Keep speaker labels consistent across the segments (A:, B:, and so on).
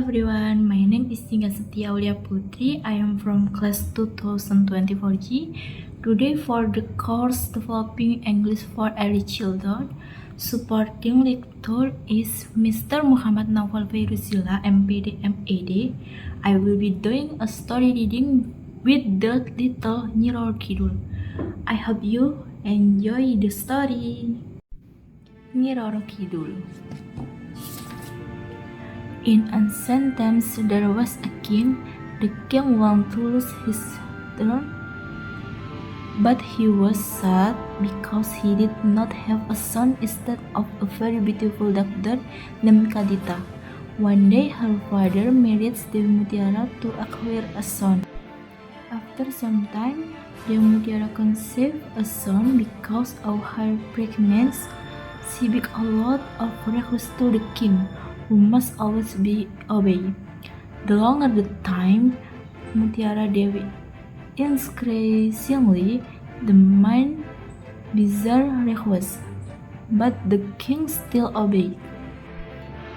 A: everyone, my name is Tinggal Setia Aulia Putri. I am from class 2024G. Today for the course Developing English for Early Childhood, supporting lecturer is Mr. Muhammad Nawal Fairuzila, MPD MAD. I will be doing a story reading with the little Nyi Roro Kidul. I hope you enjoy the story. Nyi Roro Kidul. In ancient times there was a king. The king wanted to lose his throne, but he was sad because he did not have a son instead of a very beautiful daughter named Kadita. One day her father married Dewi Mutiara to acquire a son. After some time, Dewi Mutiara conceived a son. Because of her pregnancy, she began a lot of requests to the king, who must always be obeyed. The longer the time, Mutiara Dewi increasingly demanded bizarre requests, but the king still obeyed.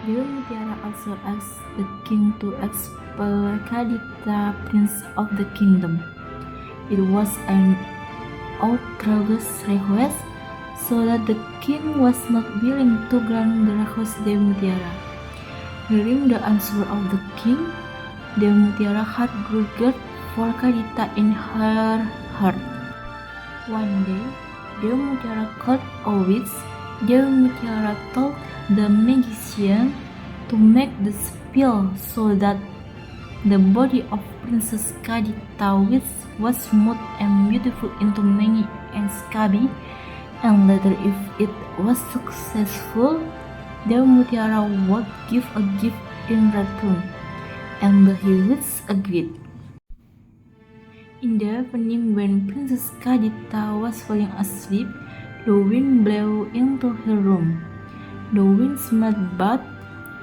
A: Dewi Mutiara also asked the king to expel Kadita, prince of the kingdom. It was an outrageous request, so that the king was not willing to grant the request Dewi Mutiara. Hearing the answer of the king, Dewi Mutiara had regret for Kadita in her heart. One day, Dewi Mutiara caught a witch. Dewi Mutiara told the magician to make the spell so that the body of Princess Kadita, which was smooth and beautiful, into many and scabby, and later, if it was successful, Dewi Mutiara would give a gift in return, and the witch agreed. In the evening, when Princess Kadita was falling asleep, the wind blew into her room. The wind smelled bad,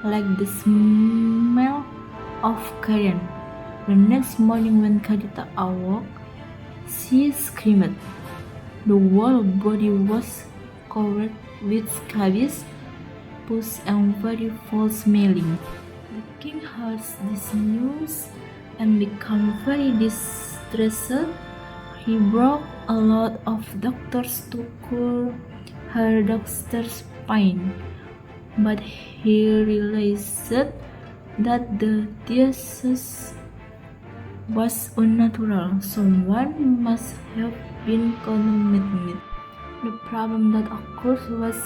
A: like the smell of carrion. The next morning, when Kadita awoke, she screamed. The whole body was covered with scabies, pus, and very foul-smelling. The king heard this news and became very distressed. He brought a lot of doctors to cure her daughter's pain, but he realized that the disease was unnatural. Someone must have been contaminated. The problem that occurred was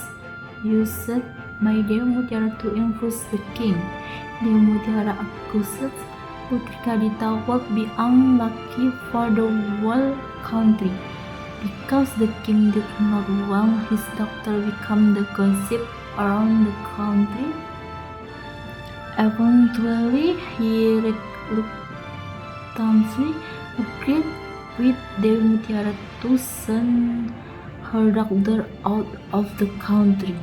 A: used by Dewi Mutiara to influence the king. Dewi Mutiara accused Putri Kadita would be unlucky for the whole country, because the king did not want his daughter become the gossip around the country. Eventually, he reluctantly agreed with Dewi Mutiara to send her daughter out of the country.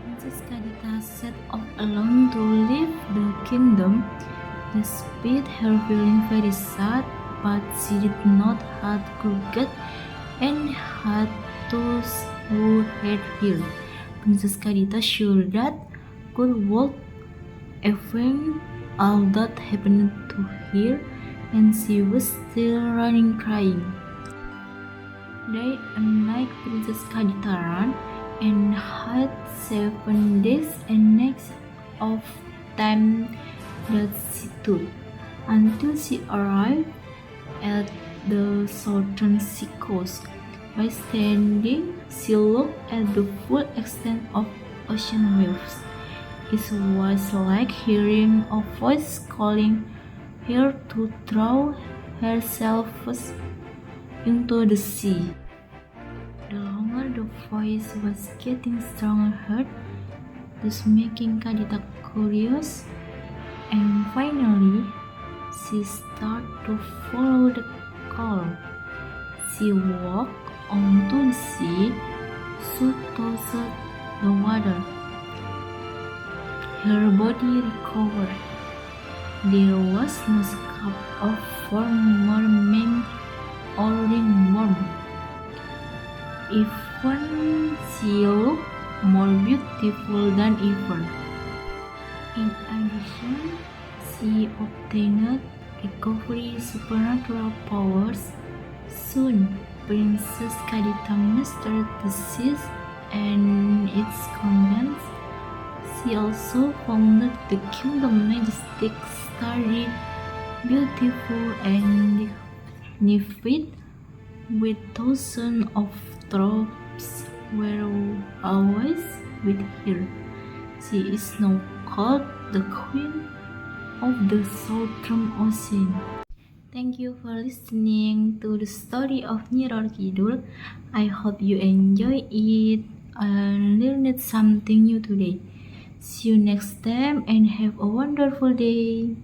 A: Princess Kadita set off alone to leave the kingdom. Despite her feeling very sad, but she did not have regret and had those who had her. Princess Kadita sure that good work even all that happened to her, and she was still running crying. Day and night Princess Kadita ran and had 7 days and nights of time that she took, until she arrived at the southern seacoast. By standing, she looked at the full extent of ocean waves. It was like hearing a voice calling her to throw herself into the sea. The longer the voice was getting stronger, thus making Kadita curious, and finally she started to follow the call. She walked onto the sea, so tossed the water. Her body recovered. There was no scab of form mermaid or ringworm. Even she looked more beautiful than ever. In addition, She obtained recovery supernatural powers. Soon, Princess Kadita mastered the seas and its contents. She also founded the kingdom majestic, sturdy, beautiful, and dignified, with thousands of troops were always with her. She is now called the Queen of the Southern Ocean. Thank you for listening to the story of Nyi Roro Kidul. I hope you enjoy it and learned something new today. See you next time and have a wonderful day.